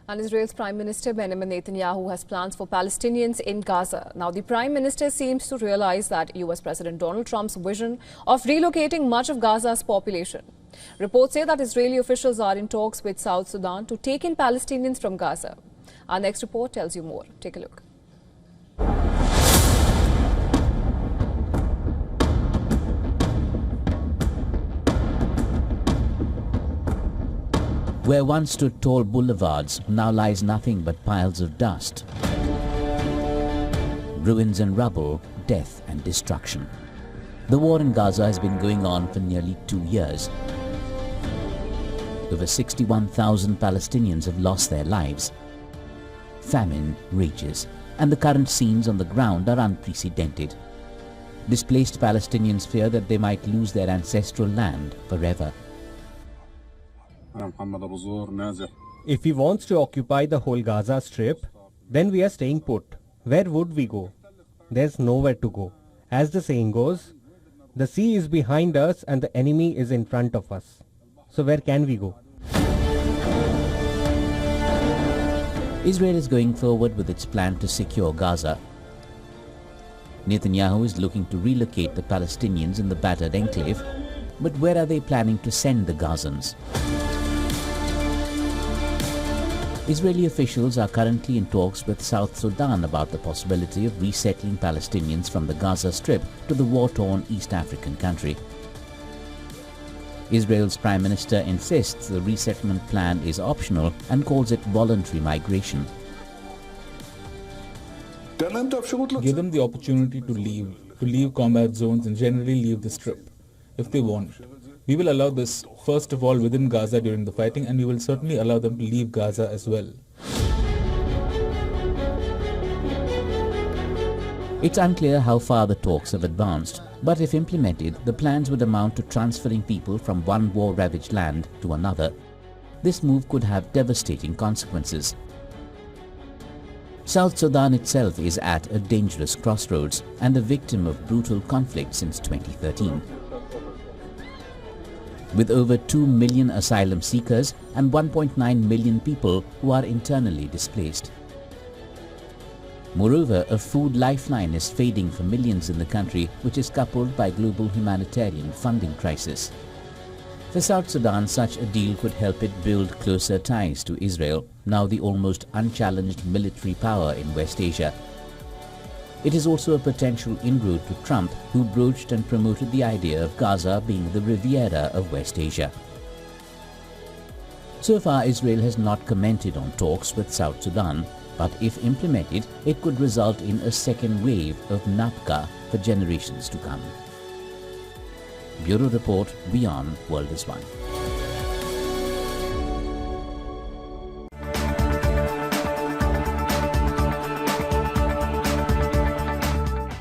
And Israel's Prime Minister Benjamin Netanyahu has plans for Palestinians in Gaza. Now, the Prime Minister seems to realize that US President Donald Trump's vision of relocating much of Gaza's population. Reports say that Israeli officials are in talks with South Sudan to take in Palestinians from Gaza. Our next report tells you more. Take a look. Where once stood tall boulevards, now lies nothing but piles of dust. Ruins and rubble, death and destruction. The war in Gaza has been going on for nearly 2 years. Over 61,000 Palestinians have lost their lives. Famine rages, and the current scenes on the ground are unprecedented. Displaced Palestinians fear that they might lose their ancestral land forever. If he wants to occupy the whole Gaza Strip, then we are staying put. Where would we go? There's nowhere to go. As the saying goes, the sea is behind us and the enemy is in front of us. So where can we go? Israel is going forward with its plan to secure Gaza. Netanyahu is looking to relocate the Palestinians in the battered enclave, but where are they planning to send the Gazans? Israeli officials are currently in talks with South Sudan about the possibility of resettling Palestinians from the Gaza Strip to the war-torn East African country. Israel's Prime Minister insists the resettlement plan is optional and calls it voluntary migration. Give them the opportunity to leave combat zones and generally leave the Strip, if they want. We will allow this, first of all, within Gaza during the fighting, and we will certainly allow them to leave Gaza as well. It's unclear how far the talks have advanced, but if implemented, the plans would amount to transferring people from one war-ravaged land to another. This move could have devastating consequences. South Sudan itself is at a dangerous crossroads and a victim of brutal conflict since 2013. With over 2 million asylum seekers and 1.9 million people who are internally displaced. Moreover, a food lifeline is fading for millions in the country, which is coupled by global humanitarian funding crisis. For South Sudan, such a deal could help it build closer ties to Israel, now the almost unchallenged military power in West Asia. It is also a potential inroad to Trump, who broached and promoted the idea of Gaza being the Riviera of West Asia. So far, Israel has not commented on talks with South Sudan, but if implemented, it could result in a second wave of Nakba for generations to come. Bureau Report, WION World is One.